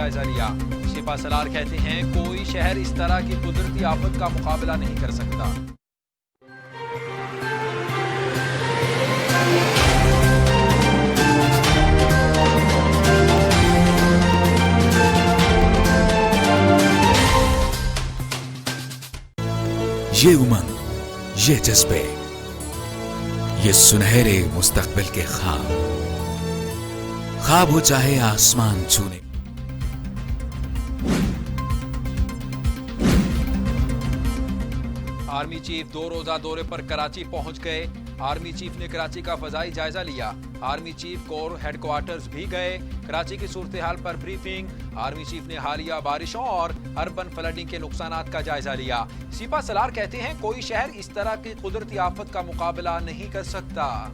جائزہ لیا۔ سپہ سالار کہتے ہیں کوئی شہر اس طرح کی قدرتی آفت کا مقابلہ نہیں کر سکتا۔ یہ امنگ، یہ جذبے، یہ سنہرے مستقبل کے خواب ہو چاہے آسمان چھونے۔ آرمی چیف 2 روزہ دورے پر کراچی پہنچ گئے۔ آرمی چیف نے کراچی کا فضائی جائزہ لیا۔ آرمی چیف کور ہیڈ کوارٹرز بھی گئے۔ کراچی کی صورتحال پر بریفنگ۔ آرمی چیف نے حالیہ بارشوں اور اربن فلڈنگ کے نقصانات کا جائزہ لیا۔ سپہ سالار کہتے ہیں کوئی شہر اس طرح کی قدرتی آفت کا مقابلہ نہیں کر سکتا۔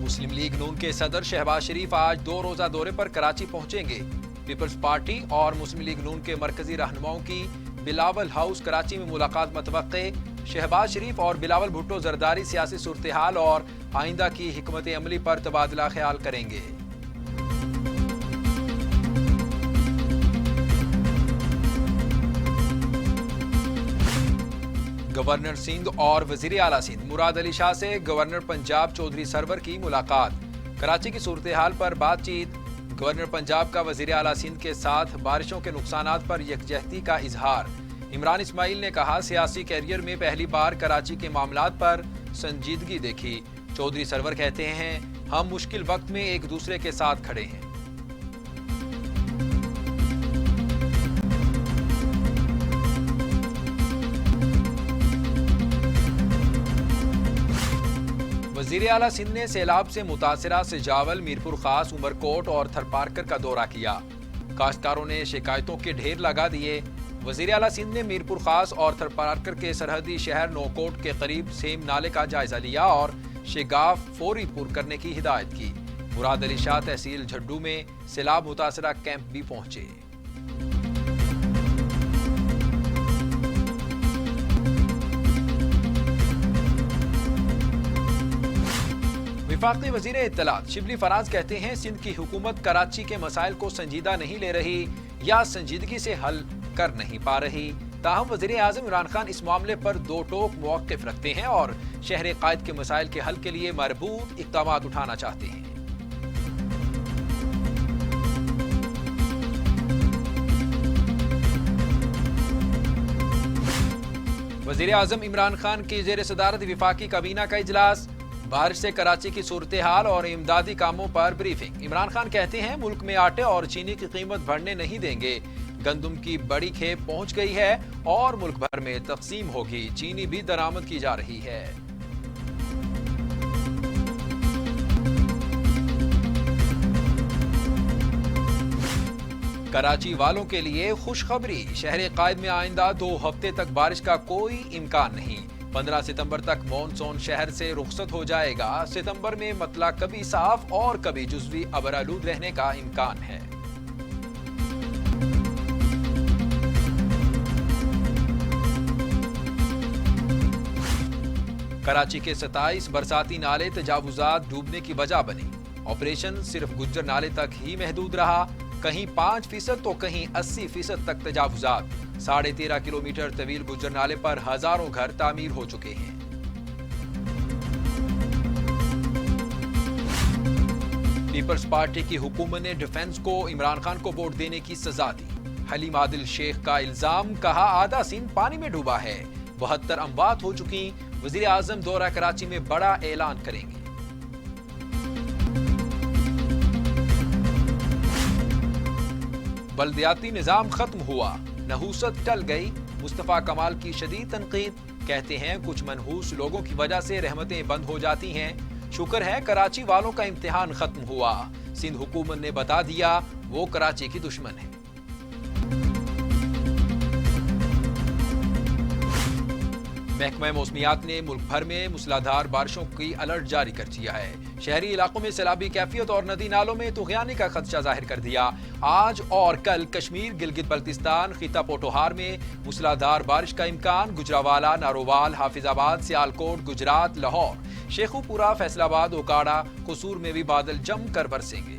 مسلم لیگ نون کے صدر شہباز شریف آج 2 روزہ دورے پر کراچی پہنچیں گے۔ پیپلز پارٹی اور مسلم لیگ نون کے مرکزی رہنماؤں کی بلاول ہاؤس کراچی میں ملاقات متوقع۔ شہباز شریف اور بلاول بھٹو زرداری سیاسی صورتحال اور آئندہ کی حکمت عملی پر تبادلہ خیال کریں گے۔ گورنر سندھ اور وزیر اعلیٰ سندھ مراد علی شاہ سے گورنر پنجاب چودھری سرور کی ملاقات۔ کراچی کی صورتحال پر بات چیت۔ گورنر پنجاب کا وزیر اعلیٰ سندھ کے ساتھ بارشوں کے نقصانات پر یکجہتی کا اظہار۔ عمران اسماعیل نے کہا سیاسی کیریئر میں پہلی بار کراچی کے معاملات پر سنجیدگی دیکھی۔ چودھری سرور کہتے ہیں ہم مشکل وقت میں ایک دوسرے کے ساتھ کھڑے ہیں۔ وزیر اعلیٰ سندھ نے سیلاب سے متاثرہ سجاول، میرپور خاص، عمرکوٹ اور تھرپارکر کا دورہ کیا۔ کاشتکاروں نے شکایتوں کے ڈھیر لگا دیے۔ وزیر اعلیٰ سندھ نے میرپور خاص اور تھرپارکر کے سرحدی شہر نوکوٹ کے قریب سیم نالے کا جائزہ لیا اور شگاف فوری پر کرنے کی ہدایت کی۔ مراد علی شاہ تحصیل جھڈو میں سیلاب متاثرہ کیمپ بھی پہنچے۔ وفاقی وزیر اطلاعات شبلی فراز کہتے ہیں سندھ کی حکومت کراچی کے مسائل کو سنجیدہ نہیں لے رہی یا سنجیدگی سے حل کر نہیں پا رہی۔ تاہم وزیر اعظم عمران خان اس معاملے پر دو ٹوک موقف رکھتے ہیں اور شہر قائد کے مسائل کے حل کے لیے مربوط اقدامات اٹھانا چاہتے ہیں۔ وزیر اعظم عمران خان کی زیر صدارت وفاقی کابینہ کا اجلاس۔ بارش سے کراچی کی صورتحال اور امدادی کاموں پر بریفنگ۔ عمران خان کہتے ہیں ملک میں آٹے اور چینی کی قیمت بڑھنے نہیں دیں گے۔ گندم کی بڑی کھیپ پہنچ گئی ہے اور ملک بھر میں تقسیم ہوگی۔ چینی بھی درآمد کی جا رہی ہے۔ کراچی والوں کے لیے خوشخبری، شہر قائد میں آئندہ 2 ہفتے تک بارش کا کوئی امکان نہیں۔ 15 ستمبر تک مونسون شہر سے رخصت ہو جائے گا۔ ستمبر میں مطلع کبھی صاف اور کبھی جزوی ابرآلود رہنے کا امکان ہے۔ کراچی کے 27 برساتی نالے تجاوزات ڈوبنے کی وجہ بنے۔ آپریشن صرف گجر نالے تک ہی محدود رہا۔ کہیں 5% تو کہیں 80% تک تجاوزات۔ 13.5 کلومیٹر طویل گجر نالے پر ہزاروں گھر تعمیر ہو چکے ہیں۔ پیپلز پارٹی کی حکومت نے ڈیفنس کو عمران خان کو ووٹ دینے کی سزا دی۔ حلیم عادل شیخ کا الزام، کہا آدھا سندھ پانی میں ڈوبا ہے، 72 اموات ہو چکی۔ وزیر اعظم دورہ کراچی میں بڑا اعلان کریں گے۔ بلدیاتی نظام ختم ہوا، نحوست ٹل گئی، مصطفیٰ کمال کی شدید تنقید۔ کہتے ہیں کچھ منحوس لوگوں کی وجہ سے رحمتیں بند ہو جاتی ہیں۔ شکر ہے کراچی والوں کا امتحان ختم ہوا، سندھ حکومت نے بتا دیا وہ کراچی کی دشمن ہے۔ محکمہ موسمیات نے ملک بھر میں موسلادھار بارشوں کی الرٹ جاری کر دیا ہے۔ شہری علاقوں میں سیلابی کیفیت اور ندی نالوں میں طغیانی کا خدشہ ظاہر کر دیا۔ آج اور کل کشمیر، گلگت بلتستان، خطہ پوٹوہار میں موسلادھار بارش کا امکان۔ گجراوالا، نارووال، حافظ آباد، سیالکوٹ، گجرات، لاہور، شیخو پورہ، فیصل آباد، اوکاڑا، قصور میں بھی بادل جم کر برسیں گے۔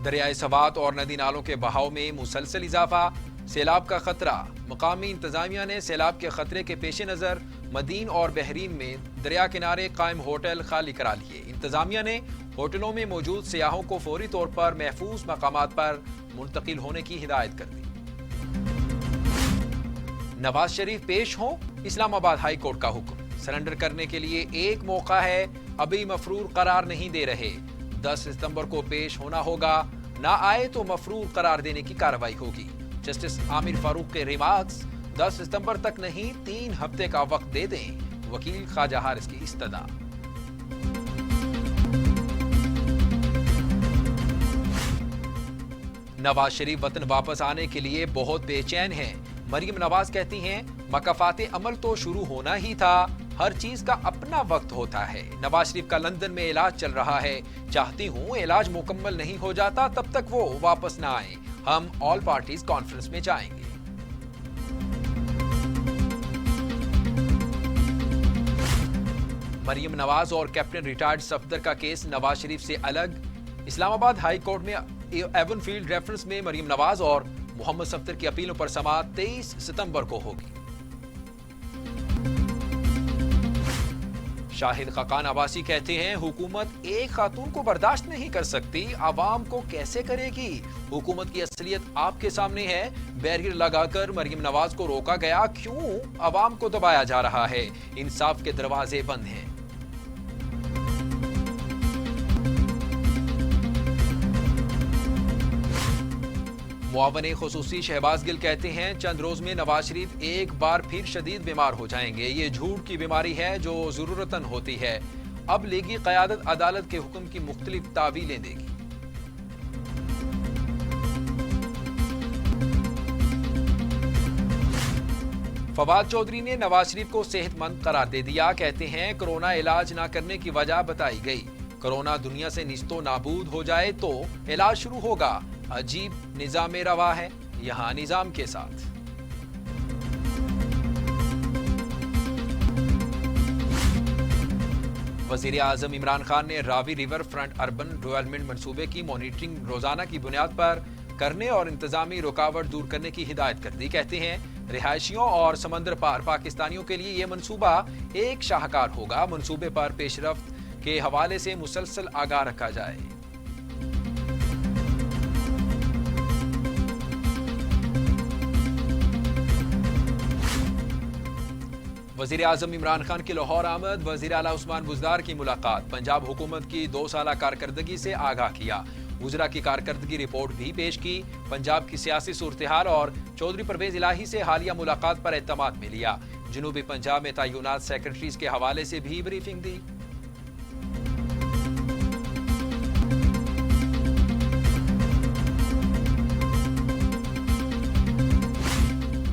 دریائے سوات اور ندی نالوں کے بہاؤ میں مسلسل اضافہ، سیلاب کا خطرہ۔ مقامی انتظامیہ نے سیلاب کے خطرے کے پیش نظر مدین اور بحرین میں دریا کنارے قائم ہوٹل خالی کرا لیے۔ انتظامیہ نے ہوٹلوں میں موجود سیاحوں کو فوری طور پر محفوظ مقامات پر منتقل ہونے کی ہدایت کر دی۔ نواز شریف پیش ہوں، اسلام آباد ہائی کورٹ کا حکم۔ سرنڈر کرنے کے لیے ایک موقع ہے، ابھی مفرور قرار نہیں دے رہے۔ 10 ستمبر کو پیش ہونا ہوگا، نہ آئے تو مفرور قرار دینے کی کارروائی ہوگی۔ جسٹس عامر فاروق کے ریمارکس، 10 ستمبر تک نہیں 3 ہفتے کا وقت دے دیں، وکیل خواجہ حارث کی استدعا۔ نواز شریف وطن واپس آنے کے لیے بہت بے چین ہیں۔ مریم نواز کہتی ہیں مکافات عمل تو شروع ہونا ہی تھا، ہر چیز کا اپنا وقت ہوتا ہے۔ نواز شریف کا لندن میں علاج چل رہا ہے، چاہتی ہوں علاج مکمل نہیں ہو جاتا تب تک وہ واپس نہ آئیں، ہم آل پارٹیز کانفرنس میں جائیں گے۔ مریم نواز اور کیپٹن ریٹائرڈ صفدر کا کیس نواز شریف سے الگ۔ اسلام آباد ہائی کورٹ میں ایون فیلڈ ریفرنس میں مریم نواز اور محمد صفدر کی اپیلوں پر سماعت 23 ستمبر کو ہوگی۔ شاہد خاقان عباسی کہتے ہیں حکومت ایک خاتون کو برداشت نہیں کر سکتی، عوام کو کیسے کرے گی؟ حکومت کی اصلیت آپ کے سامنے ہے، بیریئر لگا کر مریم نواز کو روکا گیا، کیوں عوام کو دبایا جا رہا ہے؟ انصاف کے دروازے بند ہیں۔ معاون خصوصی شہباز گل کہتے ہیں چند روز میں نواز شریف ایک بار پھر شدید بیمار ہو جائیں گے، یہ جھوٹ کی بیماری ہے جو ضرورتاً ہوتی ہے، اب لیگی قیادت عدالت کے حکم کی مختلف تعویلیں دے گی۔ فواد چودھری نے نواز شریف کو صحت مند قرار دے دیا، کہتے ہیں کرونا علاج نہ کرنے کی وجہ بتائی گئی، کرونا دنیا سے نیست و نابود ہو جائے تو علاج شروع ہوگا، عجیب نظام روا ہے یہاں نظام کے ساتھ۔ وزیر اعظم عمران خان نے راوی ریور فرنٹ اربن ڈیولپمنٹ منصوبے کی مانیٹرنگ روزانہ کی بنیاد پر کرنے اور انتظامی رکاوٹ دور کرنے کی ہدایت کر دی۔ کہتے ہیں رہائشیوں اور سمندر پار پاکستانیوں کے لیے یہ منصوبہ ایک شاہکار ہوگا، منصوبے پر پیش رفت کے حوالے سے مسلسل آگاہ رکھا جائے۔ وزیر اعظم عمران خان کی لاہور آمد، وزیر اعلیٰ عثمان بزدار کی ملاقات، پنجاب حکومت کی 2 سالہ کارکردگی سے آگاہ کیا، وزراء کی کارکردگی رپورٹ بھی پیش کی، پنجاب کی سیاسی صورتحال اور چودھری پرویز الہی سے حالیہ ملاقات پر اعتماد میں لیا، جنوبی پنجاب میں تعینات سیکرٹریز کے حوالے سے بھی بریفنگ دی۔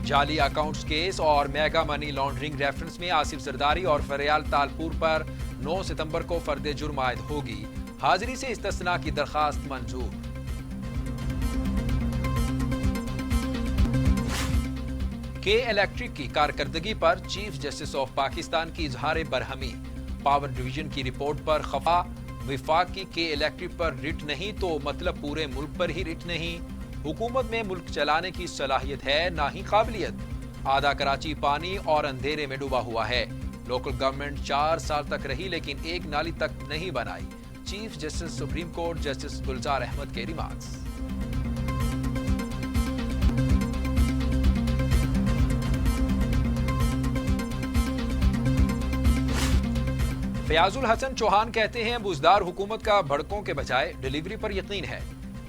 جعلی اکاؤنٹس کیس اور میگا منی لانڈرنگ ریفرنس میں آصف زرداری اور فریال تالپور پر 9 ستمبر کو فرد جرم عائد ہوگی، حاضری سے استثناء کی درخواست منظور۔ کے الیکٹرک کی کارکردگی پر چیف جسٹس آف پاکستان کی اظہار برہمی، پاور ڈویژن کی رپورٹ پر خفا، وفاق کی کے الیکٹرک پر رٹ نہیں تو مطلب پورے ملک پر ہی رٹ نہیں، حکومت میں ملک چلانے کی صلاحیت ہے نہ ہی قابلیت، آدھا کراچی پانی اور اندھیرے میں ڈوبا ہوا ہے، لوکل گورنمنٹ 4 سال تک رہی لیکن ایک نالی تک نہیں بنائی، chief justice supreme court justice Gulzar Ahmed کے ریمارکس۔ فیاض الحسن چوہان کہتے ہیں بزدار حکومت کا بھڑکوں کے بجائے ڈیلیوری پر یقین ہے،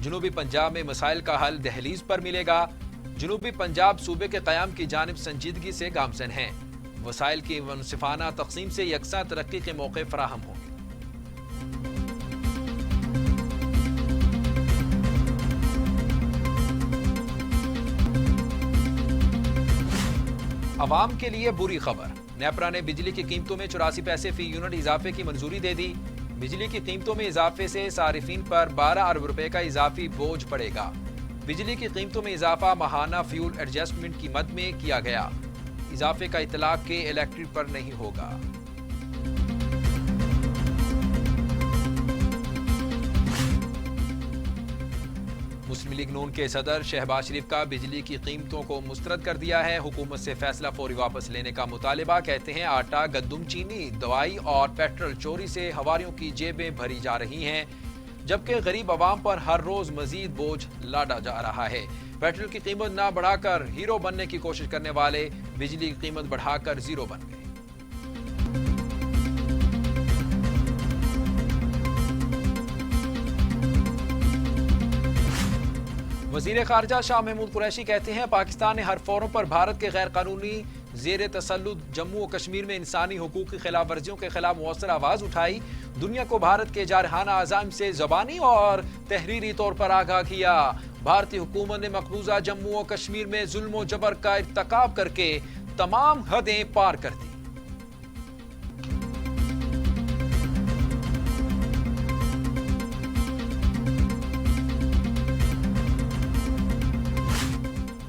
جنوبی پنجاب میں مسائل کا حل دہلیز پر ملے گا، جنوبی پنجاب صوبے کے قیام کی جانب سنجیدگی سے گامزن ہیں، وسائل کی منصفانہ تقسیم سے یکساں ترقی کے موقع فراہم ہوں گے۔ عوام کے لیے بری خبر، نیپرا نے بجلی کی قیمتوں میں 84 پیسے فی یونٹ اضافے کی منظوری دے دی۔ بجلی کی قیمتوں میں اضافے سے صارفین پر 12 ارب روپے کا اضافی بوجھ پڑے گا۔ بجلی کی قیمتوں میں اضافہ ماہانہ فیول ایڈجسٹمنٹ کی مد میں کیا گیا۔ اضافے کا اطلاق کے الیکٹرک پر نہیں ہوگا۔ مسلم لیگ نون کے صدر شہباز شریف کا بجلی کی قیمتوں کو مسترد کر دیا ہے۔ حکومت سے فیصلہ فوری واپس لینے کا مطالبہ۔ کہتے ہیں آٹا، گندم، چینی، دوائی اور پیٹرول چوری سے ہواریوں کی جیبیں بھری جا رہی ہیں، جبکہ غریب عوام پر ہر روز مزید بوجھ لادا جا رہا ہے۔ پیٹرول کی قیمت نہ بڑھا کر ہیرو بننے کی کوشش کرنے والے بجلی کی قیمت بڑھا کر زیرو بن گئے۔ وزیر خارجہ شاہ محمود قریشی کہتے ہیں پاکستان نے ہر فورم پر بھارت کے غیر قانونی زیر تسلط جموں و کشمیر میں انسانی حقوق کی خلاف ورزیوں کے خلاف مؤثر آواز اٹھائی، دنیا کو بھارت کے جارحانہ عزائم سے زبانی اور تحریری طور پر آگاہ کیا۔ بھارتی حکومت نے مقبوضہ جموں و کشمیر میں ظلم و جبر کا ارتکاب کر کے تمام حدیں پار کر دی۔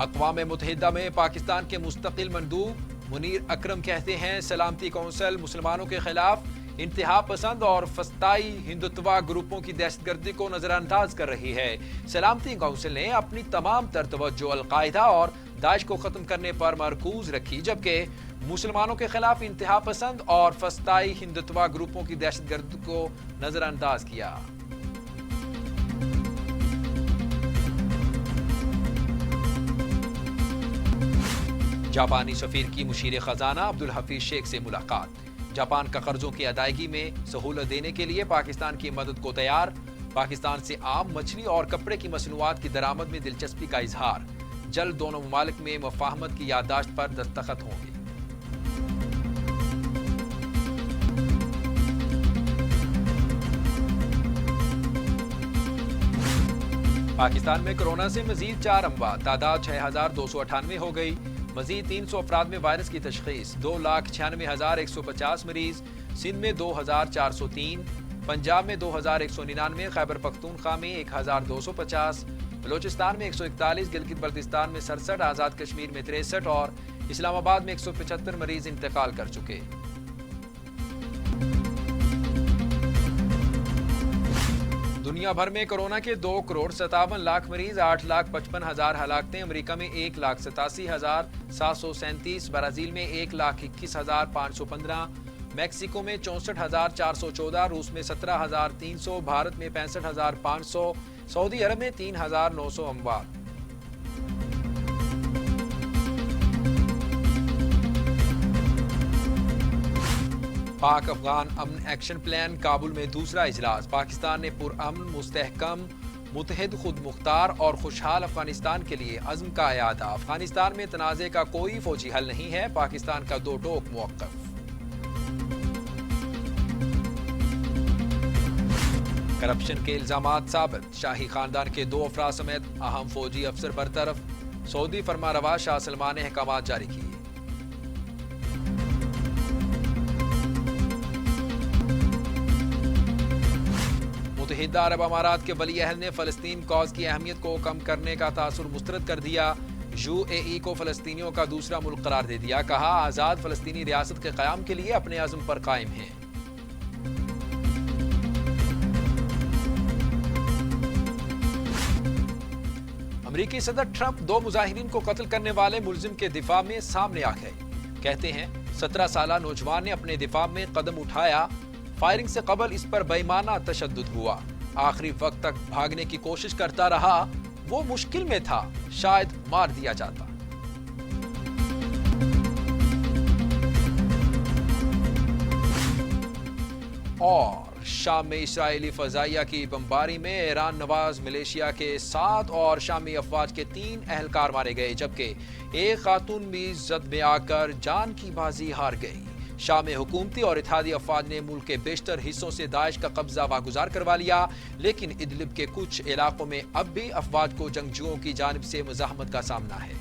اقوام متحدہ میں پاکستان کے مستقل مندوب منیر اکرم کہتے ہیں سلامتی کونسل مسلمانوں کے خلاف انتہا پسند اور فسطائی ہندوتوا گروپوں کی دہشت گردی کو نظر انداز کر رہی ہے۔ سلامتی کونسل نے اپنی تمام تر توجہ القاعدہ اور داعش کو ختم کرنے پر مرکوز رکھی، جبکہ مسلمانوں کے خلاف انتہا پسند اور فسطائی ہندوتوا گروپوں کی دہشت گردی کو نظر انداز کیا۔ جاپانی سفیر کی مشیر خزانہ عبدالحفیظ شیخ سے ملاقات۔ جاپان کا قرضوں کی ادائیگی میں سہولت دینے کے لیے پاکستان کی مدد کو تیار۔ پاکستان سے عام مچھلی اور کپڑے کی مصنوعات کی درآمد میں دلچسپی کا اظہار۔ جلد دونوں ممالک میں مفاہمت کی یادداشت پر دستخط ہوں گے۔ پاکستان میں کورونا سے مزید 4 اموات، تعداد 6298 ہو گئی۔ مزید 300 افراد میں وائرس کی تشخیص، 2,96,150 مریض۔ سندھ میں 2,403، پنجاب میں 2,199، خیبر پختونخوا میں 1,250، بلوچستان میں 141، گلگت بلتستان میں 67، آزاد کشمیر میں 63 اور اسلام آباد میں 175 مریض انتقال کر چکے۔ دنیا بھر میں کورونا کے 2,57,00,000 مریض، 8,55,000 ہلاکتیں۔ امریکہ میں 1,87,737، برازیل میں 1,21,515، میکسیکو میں 64,414، روس میں 17,300، بھارت میں 65,500، سعودی عرب میں 3,900 اموات۔ پاک افغان امن ایکشن پلان کابل میں دوسرا اجلاس۔ پاکستان نے پرامن، مستحکم، متحد، خود مختار اور خوشحال افغانستان کے لیے عزم کا اعادہ۔ افغانستان میں تنازع کا کوئی فوجی حل نہیں ہے، پاکستان کا دو ٹوک موقف۔ کرپشن کے الزامات ثابت، شاہی خاندان کے 2 افراد سمیت اہم فوجی افسر برطرف۔ سعودی فرمانروا شاہ سلمان نے احکامات جاری کیے۔ متحدہ عرب امارات کے ولی عہد نے فلسطین کاز کی اہمیت کو کم کرنے کا تاثر مسترد کر دیا۔ UAE کو فلسطینیوں کا دوسرا ملک قرار دے دیا، کہا آزاد فلسطینی ریاست کے قیام کے لیے اپنے عزم پر قائم ہیں۔ امریکی صدر ٹرمپ 2 مظاہرین کو قتل کرنے والے ملزم کے دفاع میں سامنے آ گئے۔ کہتے ہیں 17 سالہ نوجوان نے اپنے دفاع میں قدم اٹھایا، فائرنگ سے قبل اس پر بےایمانہ تشدد ہوا، آخری وقت تک بھاگنے کی کوشش کرتا رہا، وہ مشکل میں تھا، شاید مار دیا جاتا۔ اور شام میں اسرائیلی فضائیہ کی بمباری میں ایران نواز ملیشیا کے 7 اور شامی افواج کے 3 اہلکار مارے گئے، جبکہ ایک خاتون بھی زد میں آ کر جان کی بازی ہار گئی۔ شام میں حکومتی اور اتحادی افواج نے ملک کے بیشتر حصوں سے داعش کا قبضہ واگزار کروا لیا، لیکن ادلب کے کچھ علاقوں میں اب بھی افواج کو جنگجوؤں کی جانب سے مزاحمت کا سامنا ہے۔